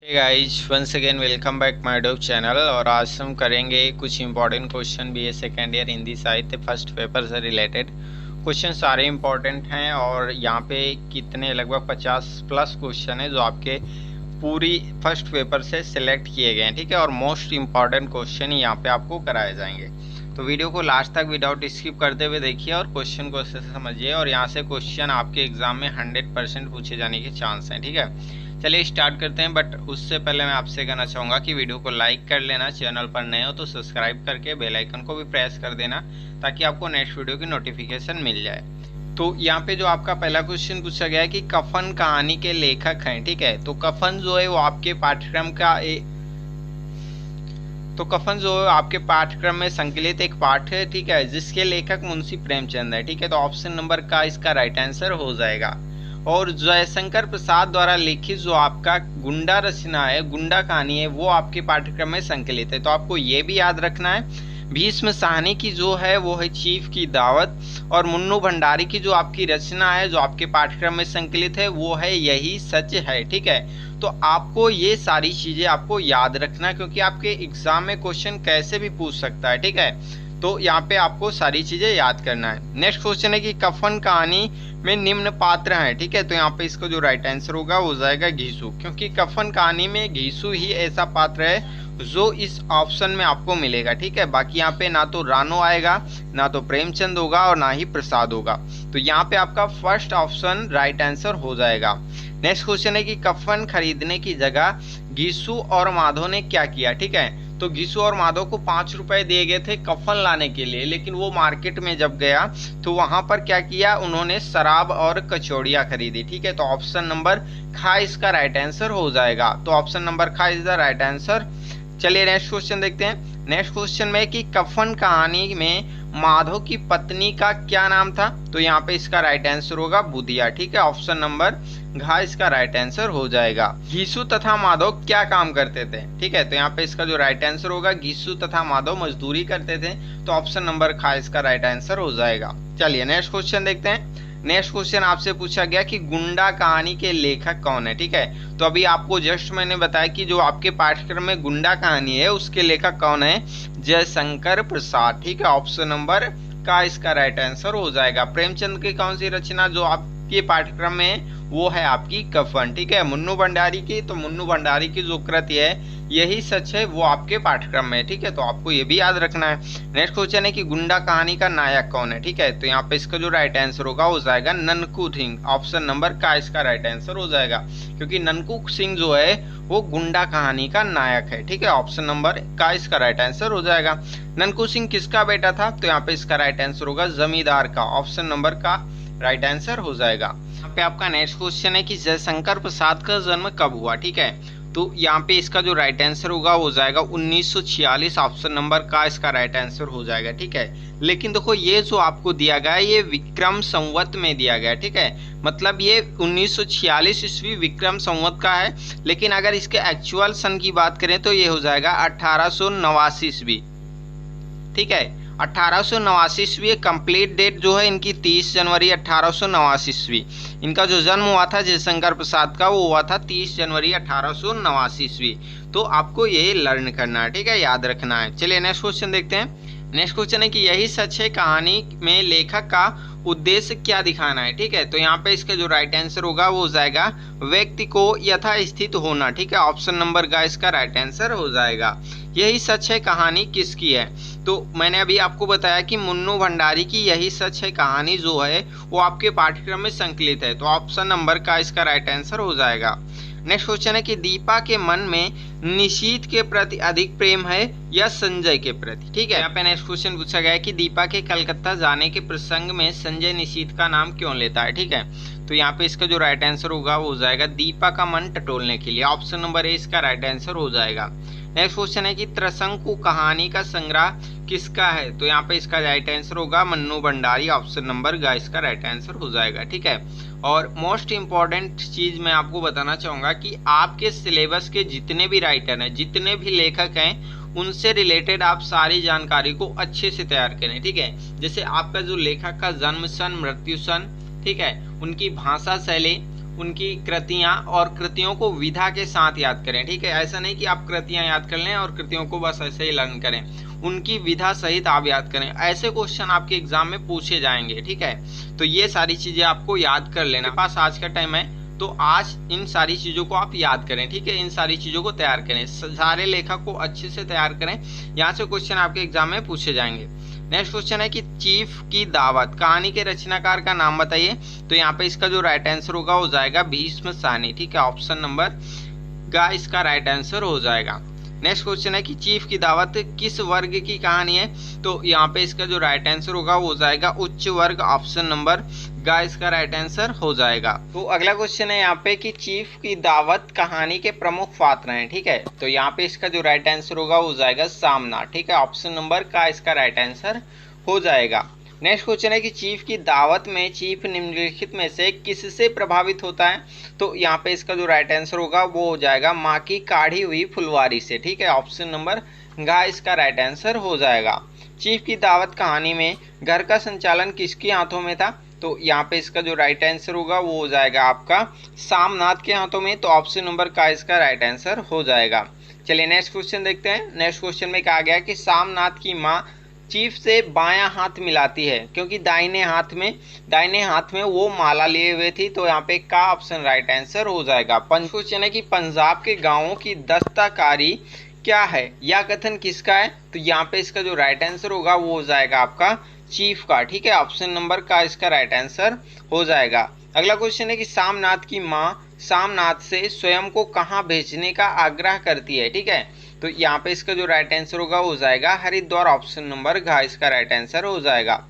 Hey guys, once again welcome back my YouTube channel. और आज हम करेंगे कुछ important question BA second year Hindi साहित्य फर्स्ट पेपर से रिलेटेड। क्वेश्चन सारे इंपॉर्टेंट हैं और यहाँ पे कितने लगभग 50 प्लस क्वेश्चन है जो आपके पूरी फर्स्ट पेपर से सिलेक्ट किए गए हैं। ठीक है, और मोस्ट इंपॉर्टेंट क्वेश्चन ही यहाँ पे आपको कराए जाएंगे। तो वीडियो को लास्ट तक विदाउट स्किप करते हुए देखिए और क्वेश्चन को अच्छे से समझिए। और यहाँ से क्वेश्चन आपके एग्जाम में 100% पूछे जाने के चांस हैं। ठीक है, चलिए स्टार्ट करते हैं। बट उससे पहले मैं आपसे कहना चाहूँगा कि वीडियो को लाइक कर लेना, चैनल पर नए हो तो सब्सक्राइब करके बेल आइकन को भी प्रेस कर देना ताकि आपको नेक्स्ट वीडियो की नोटिफिकेशन मिल जाए। तो यहाँ पे जो आपका पहला क्वेश्चन पूछा गया है कि कफन कहानी के लेखक हैं। ठीक है, तो कफन जो है वो आपके पाठ्यक्रम का कफन जो है आपके पाठ्यक्रम में संकलित एक पाठ है। ठीक है, जिसके लेखक मुंशी प्रेमचंद है। ठीक है, तो ऑप्शन नंबर का इसका राइट आंसर हो जाएगा। और जयशंकर प्रसाद द्वारा लिखित जो आपका गुंडा रचना है, गुंडा कहानी है, वो आपके पाठ्यक्रम में संकलित है। तो आपको ये भी याद रखना है। भीष्म साहनी की जो है वो है चीफ की दावत। और मुन्नू भंडारी की जो आपकी रचना है जो आपके पाठ्यक्रम में संकलित है वो है यही सच है। ठीक है, तो आपको ये सारी चीजें आपको याद रखना क्योंकि आपके एग्जाम में क्वेश्चन कैसे भी पूछ सकता है। ठीक है, तो यहाँ पे आपको सारी चीजें याद करना है। नेक्स्ट क्वेश्चन है कि कफन कहानी में निम्न पात्र हैं। ठीक है, तो यहाँ पे इसका जो राइट आंसर होगा वो जाएगा घीसू, क्योंकि कफन कहानी में घीसू ही ऐसा पात्र है जो इस ऑप्शन में आपको मिलेगा। ठीक है, बाकी यहाँ पे ना तो रानो आएगा, ना तो प्रेमचंद होगा और ना ही प्रसाद होगा। तो यहाँ पे आपका फर्स्ट ऑप्शन राइट आंसर हो जाएगा। नेक्स्ट क्वेश्चन है कि कफन खरीदने की जगह घीसू और माधव ने क्या किया। ठीक है, तो घीसू और माधव को 5 रुपए दिए गए थे कफन लाने के लिए, लेकिन वो मार्केट में जब गया तो वहां पर क्या किया, उन्होंने शराब और कचौड़ियां खरीदी। ठीक है, तो ऑप्शन नंबर खा इसका राइट आंसर हो जाएगा। तो ऑप्शन नंबर खा इज द राइट आंसर। चलिए नेक्स्ट क्वेश्चन देखते हैं। नेक्स्ट क्वेश्चन में कि कफन कहानी में माधव की पत्नी का क्या नाम था। तो यहाँ पे इसका राइट आंसर होगा बुधिया। ठीक है, ऑप्शन नंबर घा इसका राइट आंसर हो जाएगा। घीसू तथा माधव क्या काम करते थे। ठीक है, तो यहाँ पे इसका जो राइट आंसर होगा घीसू तथा माधव मजदूरी करते थे। तो ऑप्शन नंबर खा इसका राइट आंसर हो जाएगा। चलिए नेक्स्ट क्वेश्चन देखते हैं। नेक्स्ट क्वेश्चन आपसे पूछा गया कि गुंडा कहानी के लेखक कौन है। ठीक है, तो अभी आपको जस्ट मैंने बताया कि जो आपके पाठ्यक्रम में गुंडा कहानी है उसके लेखक कौन है, जयशंकर प्रसाद। ठीक है, ऑप्शन नंबर का इसका राइट आंसर हो जाएगा। प्रेमचंद की कौन सी रचना जो आपके पाठ्यक्रम में वो है आपकी कफन। ठीक है, मुन्नू भंडारी की, तो मुन्नू भंडारी की जो कृति है यही सच है वो आपके पाठ्यक्रम में। ठीक है, तो आपको ये भी याद रखना है। नेक्स्ट क्वेश्चन है कि गुंडा कहानी का नायक कौन है। ठीक है, तो यहाँ पे इसका जो राइट आंसर होगा हो जाएगा ननकू सिंह। ऑप्शन नंबर का इसका राइट आंसर हो जाएगा, क्योंकि ननकू सिंह जो है वो गुंडा कहानी का नायक है। ठीक है, ऑप्शन नंबर का इसका राइट आंसर हो जाएगा। ननकू सिंह किसका बेटा था, तो यहाँ पे इसका राइट आंसर होगा जमींदार का। ऑप्शन नंबर का राइट आंसर हो जाएगा। यहाँ पे आपका नेक्स्ट क्वेश्चन है कि जयशंकर प्रसाद का जन्म कब हुआ। ठीक है, तो यहाँ पे इसका जो राइट आंसर होगा हो जाएगा 1946। ऑप्शन नंबर का इसका राइट आंसर हो जाएगा। ठीक है, लेकिन देखो ये जो आपको दिया गया है ये विक्रम संवत में दिया गया है। ठीक है, मतलब ये 1946 ईस्वी विक्रम संवत का है, लेकिन अगर इसके एक्चुअल सन की बात करें तो ये हो जाएगा 1889 ईस्वी। ठीक है, 1889 ईस्वी कंप्लीट डेट जो है इनकी 30 जनवरी 1889 ईस्वी। इनका जो जन्म हुआ था जयशंकर प्रसाद का वो हुआ था 30 जनवरी 1889 ईस्वी। तो आपको ये लर्न करना है। ठीक है, याद रखना है। चलिए नेक्स्ट क्वेश्चन देखते हैं। नेक्स्ट क्वेश्चन है कि यही सच है कहानी में लेखक का उद्देश्य क्या दिखाना है। ठीक है, तो यहाँ पे इसका जो राइट आंसर होगा वो हो जाएगा व्यक्ति को यथास्थित होना। ठीक है, ऑप्शन नंबर का इसका राइट आंसर हो जाएगा। यही सच है कहानी किसकी है, तो मैंने अभी आपको बताया कि मुन्नू भंडारी की यही सच है कहानी जो है वो आपके पाठ्यक्रम में संकलित है। तो ऑप्शन नंबर का इसका राइट आंसर हो जाएगा। नेक्स्ट क्वेश्चन है कि दीपा के मन में निशीथ के प्रति अधिक प्रेम है या संजय के प्रति। ठीक है, यहाँ पे नेक्स्ट क्वेश्चन पूछा गया है कि दीपा के कलकत्ता जाने के प्रसंग में संजय निशीथ का नाम क्यों लेता है। ठीक है, तो यहाँ पे इसका जो राइट आंसर होगा वो हो जाएगा दीपा का मन टटोलने के लिए। ऑप्शन नंबर ए इसका राइट आंसर हो जाएगा। नेक्स्ट क्वेश्चन है कि त्रिशंकु कहानी का संग्रह किसका है, तो यहाँ पे इसका राइट आंसर होगा मन्नू भंडारी। ऑप्शन नंबर गा इसका राइट आंसर हो जाएगा। ठीक है, और मोस्ट इम्पॉर्टेंट चीज मैं आपको बताना चाहूंगा कि आपके सिलेबस के जितने भी राइटर हैं, जितने भी लेखक हैं, उनसे रिलेटेड आप सारी जानकारी को अच्छे से तैयार करें। ठीक है, जैसे आपका जो लेखक का जन्म सन, मृत्यु सन, ठीक है, उनकी भाषा शैली उनकी कृतियां और कृतियों को विधा के साथ याद करें। ठीक है, ऐसा नहीं कि आप कृतियां याद कर लें और कृतियों को बस ऐसे ही लर्न करें, उनकी विधा सहित आप याद करें। ऐसे क्वेश्चन आपके एग्जाम में पूछे जाएंगे। ठीक है, तो ये सारी चीजें आपको याद कर लेना। पास आज का टाइम है तो आज इन सारी चीजों को आप याद करें। ठीक है, इन सारी चीजों को तैयार करें, सारे लेखक को अच्छे से तैयार करें, यहाँ से क्वेश्चन आपके एग्जाम में पूछे जाएंगे। नेक्स्ट क्वेश्चन है कि चीफ की दावत कहानी के रचनाकार का नाम बताइए। तो यहाँ पे इसका जो राइट आंसर होगा वो जाएगा भीष्म साहनी। ठीक है, ऑप्शन नंबर का इसका राइट आंसर हो जाएगा। नेक्स्ट क्वेश्चन है कि चीफ की दावत किस वर्ग की कहानी है। तो यहाँ पे इसका जो राइट आंसर होगा वो जाएगा उच्च वर्ग, ऑप्शन नंबर गा इसका राइट आंसर हो जाएगा। तो अगला क्वेश्चन है यहाँ पे कि चीफ की दावत कहानी के प्रमुख पात्र हैं। ठीक है, तो यहाँ पे इसका जो राइट आंसर होगा वो जाएगा सामना। ठीक है, ऑप्शन नंबर का इसका राइट आंसर हो जाएगा। नेक्स्ट क्वेश्चन है कि चीफ की दावत में चीफ निम्नलिखित में से किससे प्रभावित होता है। तो यहाँ पे इसका जो राइट आंसर होगा वो हो जाएगा माँ की काढ़ी हुई फुलवारी से। ठीक है, ऑप्शन नंबर घ इसका राइट आंसर हो जाएगा। चीफ की दावत कहानी में घर का संचालन किसके हाथों में था। तो यहाँ पे इसका जो राइट आंसर होगा वो हो जाएगा आपका सामनाथ के हाथों में। तो ऑप्शन नंबर का इसका राइट आंसर हो जाएगा। चलिए नेक्स्ट क्वेश्चन देखते हैं। नेक्स्ट क्वेश्चन में कहा गया कि सामनाथ की माँ चीफ से बायां हाथ मिलाती है क्योंकि दाहिने हाथ में वो माला लिए हुए थी। तो यहाँ पे का ऑप्शन राइट आंसर हो जाएगा। क्वेश्चन है कि पंजाब के गांवों की दस्तकारी क्या है, यह कथन किसका है। तो यहाँ पे इसका जो राइट आंसर होगा वो हो जाएगा आपका चीफ का। ठीक है, ऑप्शन नंबर का इसका राइट आंसर हो जाएगा। अगला क्वेश्चन है कि सामनाथ की माँ सामनाथ से स्वयं को कहाँ भेजने का आग्रह करती है। ठीक है, तो यहाँ पे इसका जो राइट आंसर होगा वो हो जाएगा हरिद्वार, ऑप्शन नंबर घ इसका राइट आंसर हो जाएगा।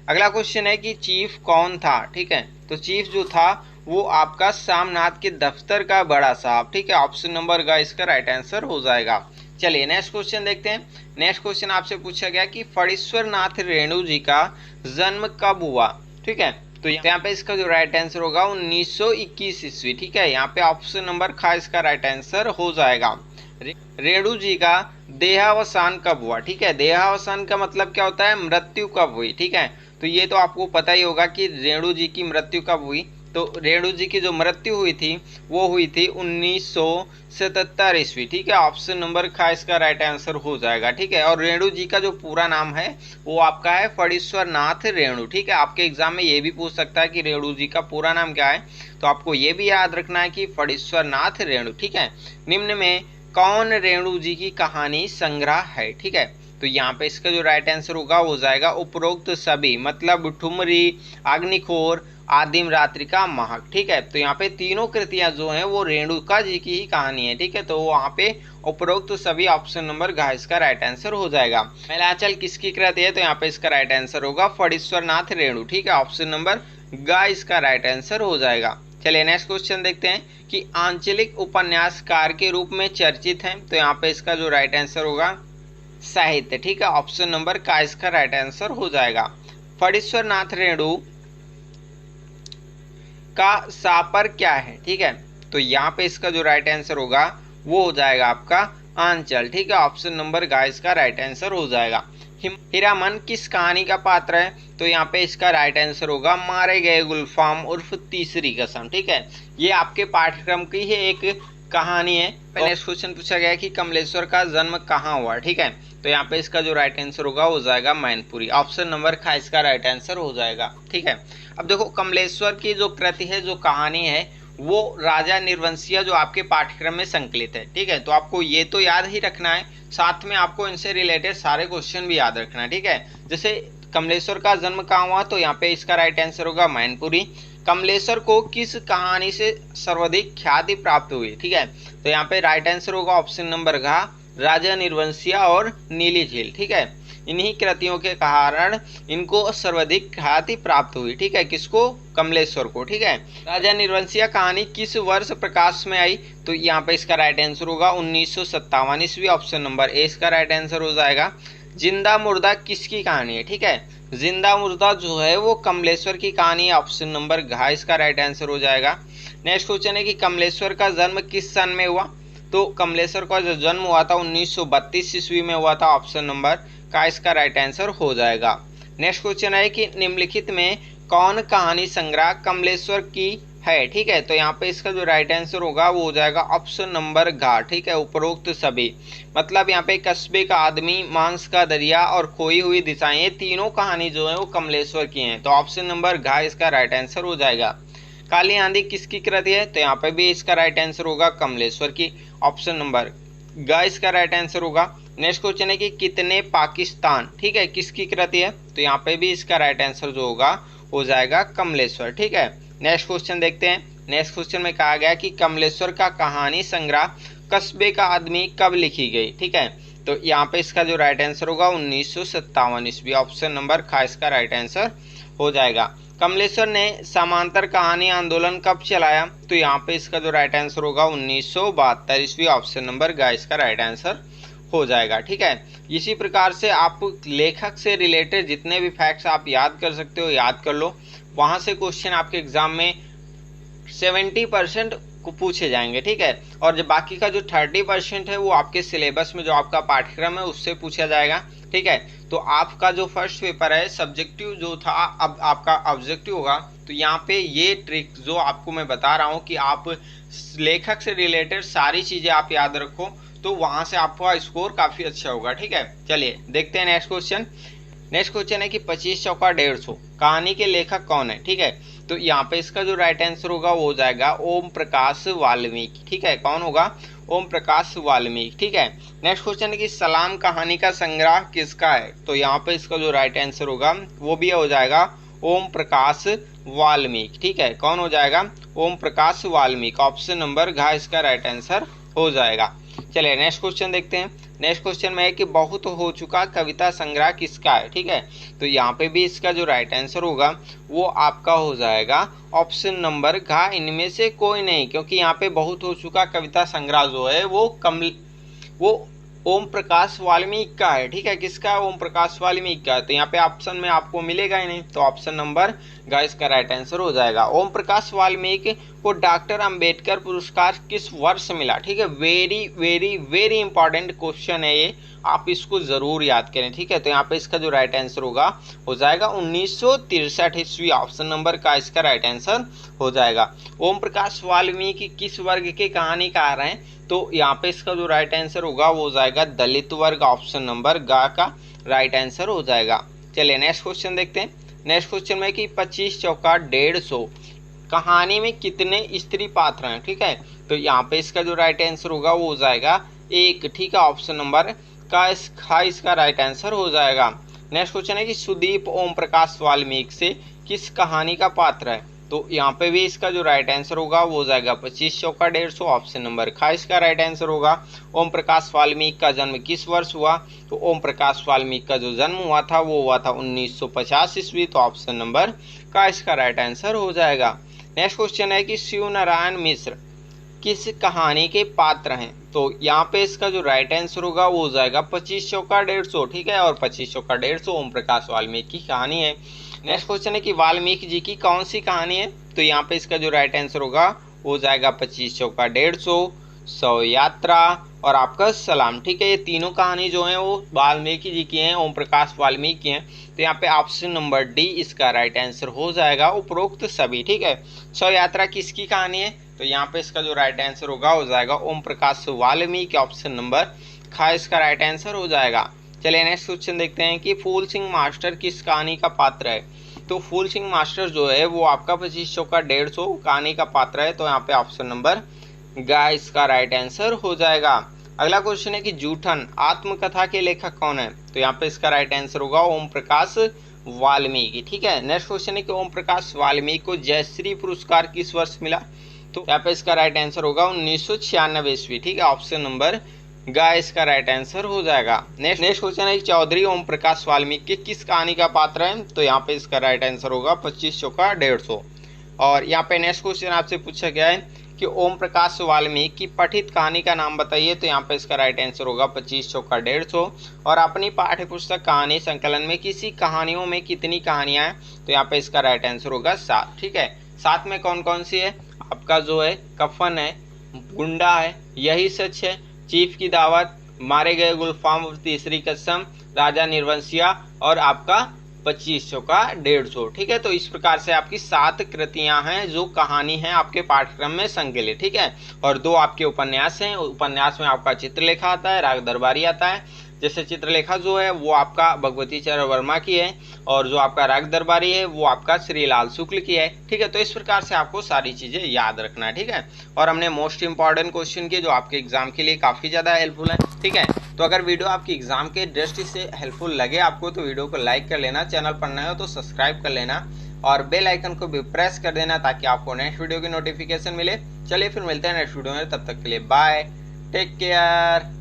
अगला क्वेश्चन है कि चीफ कौन था। ठीक है, तो चीफ जो था वो आपका सामनाथ के दफ्तर का बड़ा साहब। ठीक है, ऑप्शन नंबर घ इसका राइट आंसर हो जाएगा। चलिए नेक्स्ट क्वेश्चन देखते हैं। नेक्स्ट क्वेश्चन आपसे पूछा गया कि फणीश्वर नाथ रेणु जी का जन्म कब हुआ। ठीक है, तो यहाँ पे इसका जो राइट आंसर होगा 1921 ईस्वी। ठीक है, यहाँ पे ऑप्शन नंबर ख इसका राइट आंसर हो जाएगा। रेणु जी का देहावसान कब हुआ। ठीक है, देहावसान का मतलब क्या होता है, मृत्यु कब हुई। ठीक है, तो ये तो आपको पता ही होगा कि रेणु जी की मृत्यु कब हुई। तो रेणु जी की जो मृत्यु हुई थी वो हुई थी 1977 ईस्वी। ठीक है, ऑप्शन नंबर ख इसका राइट आंसर हो जाएगा। ठीक है, और रेणु जी का जो पूरा नाम है वो आपका है फणीश्वर नाथ रेणु। ठीक है, आपके एग्जाम में ये भी पूछ सकता है कि रेणु जी का पूरा नाम क्या है, तो आपको ये भी याद रखना है कि फणीश्वर नाथ रेणु। ठीक है, निम्न में कौन रेणु जी की कहानी संग्रह है। ठीक है, तो यहाँ पे इसका जो राइट आंसर होगा वो जाएगा उपरोक्त सभी, मतलब ठुमरी, अग्निखोर, आदिम रात्रि का महक। ठीक है, तो यहाँ पे तीनों कृतियां जो हैं वो रेणुका जी की ही कहानी है। ठीक है, तो वहाँ पे उपरोक्त सभी ऑप्शन नंबर घ इसका राइट आंसर हो जाएगा। मैलांचल किसकी कृति है। तो यहाँ पे इसका राइट आंसर होगा फणीश्वर नाथ रेणु। ठीक है, ऑप्शन नंबर ग इसका राइट आंसर हो जाएगा। चलिए नेक्स्ट क्वेश्चन देखते हैं कि आंचलिक उपन्यासकार के रूप में चर्चित हैं। तो यहाँ पे इसका जो राइट आंसर होगा साहित्य। ठीक है, ऑप्शन नंबर का इसका राइट आंसर हो जाएगा। फणीश्वर नाथ रेणु का सापर क्या है। ठीक है, तो यहाँ पे इसका जो राइट आंसर होगा वो हो जाएगा आपका आंचल। ठीक है, ऑप्शन नंबर ग इसका राइट आंसर हो जाएगा। हीरामन किस कहानी का पात्र है। तो यहाँ पे इसका राइट आंसर होगा मारे गए गुलफाम उर्फ तीसरी कसम। ठीक है, ये आपके पाठ्यक्रम की ही एक कहानी है। नेक्स्ट क्वेश्चन पूछा गया कि कमलेश्वर का जन्म कहाँ हुआ। ठीक है, तो यहाँ पे इसका जो राइट आंसर होगा वो जाएगा मैनपुरी, ऑप्शन नंबर ख इसका राइट आंसर हो जाएगा। ठीक है, अब देखो कमलेश्वर की जो कृति है, जो कहानी है, वो राजा निर्वंशिया जो आपके पाठ्यक्रम में संकलित है। ठीक है, तो आपको ये तो याद ही रखना है, साथ में आपको इनसे रिलेटेड सारे क्वेश्चन भी याद रखना है। ठीक है, जैसे कमलेश्वर का जन्म कहाँ हुआ, तो यहाँ पे इसका राइट आंसर होगा मैनपुरी। कमलेश्वर को किस कहानी से सर्वाधिक ख्याति प्राप्त हुई। ठीक है, तो यहाँ पे राइट आंसर होगा ऑप्शन नंबर घ राजा निर्वंशिया और नीली झील। ठीक है, इन्हीं कृतियों के कारण इनको सर्वाधिक ख्याति प्राप्त हुई। ठीक है, किसको, कमलेश्वर को। ठीक है, राजा निर्वंशिया कहानी किस वर्ष प्रकाश में आई। तो यहाँ पे इसका राइट आंसर होगा 1957 ईस्वी, ऑप्शन नंबर ए इसका राइट आंसर हो जाएगा। जिंदा मुर्दा किसकी कहानी है। ठीक है, जिंदा मुर्दा जो है वो कमलेश्वर की कहानी है, ऑप्शन नंबर घ इसका राइट आंसर हो जाएगा। नेक्स्ट क्वेश्चन है कि कमलेश्वर का जन्म किस सन में हुआ। तो कमलेश्वर का जो जन्म हुआ था 1932 ईस्वी में हुआ था, ऑप्शन नंबर का इसका राइट आंसर हो जाएगा। नेक्स्ट क्वेश्चन है कि निम्नलिखित में कौन कहानी संग्रह कमलेश्वर की है, ठीक है। तो यहाँ पे इसका जो राइट आंसर होगा वो हो जाएगा ऑप्शन नंबर घ, ठीक है। उपरोक्त सभी मतलब यहाँ पे कस्बे का आदमी, मांस का दरिया और खोई हुई दिशाएं, ये तीनों कहानी जो है वो कमलेश्वर की हैं। तो ऑप्शन नंबर घ इसका राइट आंसर हो जाएगा। काली आंधी किसकी कृति है? तो यहाँ पे भी इसका राइट आंसर होगा कमलेश्वर की, ऑप्शन नंबर ग इसका राइट आंसर होगा। नेक्स्ट क्वेश्चन है कि कितने पाकिस्तान, ठीक है, किसकी कृति है? तो यहाँ पे भी इसका राइट आंसर जो होगा हो जाएगा कमलेश्वर, ठीक है। नेक्स्ट क्वेश्चन देखते हैं। नेक्स्ट क्वेश्चन में कहा गया कि कमलेश्वर का कहानी संग्रह कस्बे का आदमी कब लिखी गई, ठीक है। तो यहाँ पे इसका जो राइट आंसर होगा 1957 ईस्वी, ऑप्शन नंबर ख इसका राइट आंसर हो जाएगा। कमलेश्वर ने समांतर कहानी आंदोलन कब चलाया? तो यहाँ पे इसका जो राइट आंसर होगा 1972 ईस्वी, ऑप्शन नंबर ग इसका राइट आंसर हो जाएगा, ठीक है। इसी प्रकार से आप लेखक से रिलेटेड जितने भी फैक्ट्स आप याद कर सकते हो याद कर लो, वहां से क्वेश्चन आपके एग्जाम में 70% को पूछे जाएंगे, ठीक है। और जो बाकी का जो 30% है वो आपके सिलेबस में जो आपका पाठ्यक्रम है उससे पूछा जाएगा, ठीक है। तो आपका जो फर्स्ट पेपर है सब्जेक्टिव जो था अब आपका ऑब्जेक्टिव होगा। तो यहाँ पे ये ट्रिक जो आपको मैं बता रहा हूँ कि आप लेखक से रिलेटेड सारी चीजें आप याद रखो, तो वहां से आपका स्कोर काफी अच्छा होगा, ठीक है। चलिए देखते हैं नेक्स्ट क्वेश्चन। नेक्स्ट क्वेश्चन है कि 25 चौका 150 कहानी के लेखक कौन है, ठीक है। तो यहाँ पे इसका जो राइट आंसर होगा वो हो जाएगा ओम प्रकाश वाल्मीकि, ठीक है। कौन होगा? ओम प्रकाश वाल्मीकि, ठीक है। नेक्स्ट क्वेश्चन है कि सलाम कहानी का संग्रह किसका है? तो यहाँ पे इसका जो राइट आंसर होगा वो भी हो जाएगा ओम प्रकाश वाल्मीकि, ठीक है। कौन हो जाएगा? ओम प्रकाश वाल्मीकि, ऑप्शन नंबर घ इसका राइट आंसर हो जाएगा। चलिए नेक्स्ट क्वेश्चन देखते हैं। नेक्स्ट क्वेश्चन में है कि बहुत हो चुका कविता संग्रह किसका है, ठीक है। तो यहाँ पे भी इसका जो राइट आंसर होगा वो आपका हो जाएगा ऑप्शन नंबर घ, इनमें से कोई नहीं, क्योंकि यहाँ पे बहुत हो चुका कविता संग्रह जो है वो ओम प्रकाश वाल्मीकि का है, ठीक है। किसका? ओम प्रकाश वाल्मीकि का। तो यहाँ पे ऑप्शन में आपको मिलेगा ही नहीं, तो ऑप्शन नंबर घ इसका राइट आंसर हो जाएगा। ओम प्रकाश वाल्मीकि को डॉक्टर अंबेडकर पुरस्कार किस वर्ष मिला, ठीक है। Very very very important question है ये, आप इसको जरूर याद करें, ठीक है। तो यहाँ पे इसका जो राइट आंसर होगा हो जाएगा 1963 ईस्वी, ऑप्शन नंबर का इसका राइट आंसर हो जाएगा। ओम प्रकाश वाल्मीकि किस वर्ग के कहानीकार हैं? तो यहाँ पे इसका जो राइट आंसर होगा वो हो जाएगा दलित वर्ग, ऑप्शन नंबर ग का राइट आंसर हो जाएगा। चलिए नेक्स्ट क्वेश्चन देखते हैं। नेक्स्ट क्वेश्चन में कि 25 चौका 150 कहानी में कितने स्त्री पात्र हैं, ठीक है। तो यहाँ पे इसका जो राइट आंसर होगा वो हो जाएगा 1, ठीक है। ऑप्शन नंबर का इसका राइट आंसर हो जाएगा। नेक्स्ट क्वेश्चन है कि सुदीप ओम प्रकाश वाल्मीकि से किस कहानी का पात्र है? तो यहाँ पे भी इसका जो राइट आंसर होगा वो हो जाएगा 25 चौका 150, ऑप्शन नंबर ख इसका राइट आंसर होगा। ओम प्रकाश वाल्मीकि का जन्म किस वर्ष हुआ? तो ओम प्रकाश वाल्मीकि का जो जन्म हुआ था वो हुआ था 1950 ईस्वी, तो ऑप्शन नंबर का इसका राइट आंसर हो जाएगा। नेक्स्ट क्वेश्चन है कि शिव नारायण मिश्र किस कहानी के पात्र हैं? तो यहाँ पे इसका जो राइट आंसर होगा वो हो जाएगा 25 चौका 150, ठीक है। और 25 चौका 150 ओम प्रकाश वाल्मीकि की कहानी है। नेक्स्ट क्वेश्चन है कि वाल्मीकि जी की कौन सी कहानी है? तो यहाँ पे इसका जो राइट आंसर होगा वो हो जाएगा 25 चौका 150, शव यात्रा और आपका सलाम, ठीक है। ये तीनों कहानी जो है वो वाल्मीकि जी की हैं, ओम प्रकाश वाल्मीकि की हैं। तो यहाँ पे ऑप्शन नंबर डी इसका राइट आंसर हो जाएगा, उपरोक्त सभी, ठीक है। शव यात्रा किसकी कहानी है? तो यहाँ पे इसका जो राइट आंसर होगा हो जाएगा ओम प्रकाश वाल्मीकि, ऑप्शन नंबर ख इसका राइट आंसर हो जाएगा। चलिए नेक्स्ट क्वेश्चन देखते हैं कि फूल सिंह मास्टर किस कहानी का पात्र है? तो फूल सिंह मास्टर जो है वो आपका 25 चौका 150 कहानी का पात्र है। तो यहाँ पे ऑप्शन नंबर ग इसका राइट आंसर हो जाएगा। अगला क्वेश्चन है कि जूठन आत्मकथा के लेखक कौन है? तो यहाँ पे इसका राइट आंसर होगा ओम प्रकाश वाल्मीकि, ठीक है। नेक्स्ट क्वेश्चन है कि ओम प्रकाश वाल्मीकि को जयश्री पुरस्कार किस वर्ष मिला? तो यहाँ पे इसका राइट आंसर होगा 1996 ईस्वी, ठीक है। ऑप्शन नंबर ग इसका राइट आंसर हो जाएगा। नेक्स्ट क्वेश्चन है चौधरी ओम प्रकाश वाल्मीकि किस कहानी का पात्र है? तो यहाँ पे इसका राइट आंसर होगा 25 चौका 150। और यहाँ पे नेक्स्ट क्वेश्चन आपसे पूछा गया है कि ओम प्रकाश वाल्मीकि की पठित कहानी का नाम बताइए। तो यहाँ पे इसका राइट आंसर होगा 25 चौका 150। और अपनी पाठ्य पुस्तक कहानी संकलन में किसी कहानियों में कितनी कहानियां हैं? तो यहाँ पे इसका राइट आंसर होगा 7, ठीक है। 7 में कौन कौन सी है? आपका जो है कफन है, गुंडा है, यही सच है, चीफ की दावत, मारे गए गुलफाम, तीसरी कसम, राजा निर्वंशिया और आपका 2500 का 150। ठीक है, तो इस प्रकार से आपकी 7 कृतियां हैं जो कहानी है आपके पाठ्यक्रम में संकलित। ठीक है, और 2 आपके उपन्यास हैं। उपन्यास में आपका चित्रलेखा आता है, राग दरबारी आता है। जैसे चित्रलेखा जो है वो आपका भगवती चरण वर्मा की है, और जो आपका राग दरबारी है वो आपका श्रीलाल शुक्ल की है। ठीक है, तो इस प्रकार से आपको सारी चीजें याद रखना है। ठीक है, और हमने मोस्ट इंपॉर्टेंट क्वेश्चन किए जो आपके एग्जाम के लिए काफी ज्यादा हेल्पफुल है। ठीक है, तो अगर वीडियो आपकी एग्जाम के दृष्टि से हेल्पफुल लगे आपको तो वीडियो को लाइक कर लेना, चैनल पर नए हो तो सब्सक्राइब कर लेना और बेल आइकन को भी प्रेस कर देना ताकि आपको नेक्स्ट वीडियो की नोटिफिकेशन मिले। चलिए फिर मिलते हैं नेक्स्ट वीडियो में, तब तक के लिए बाय, टेक केयर।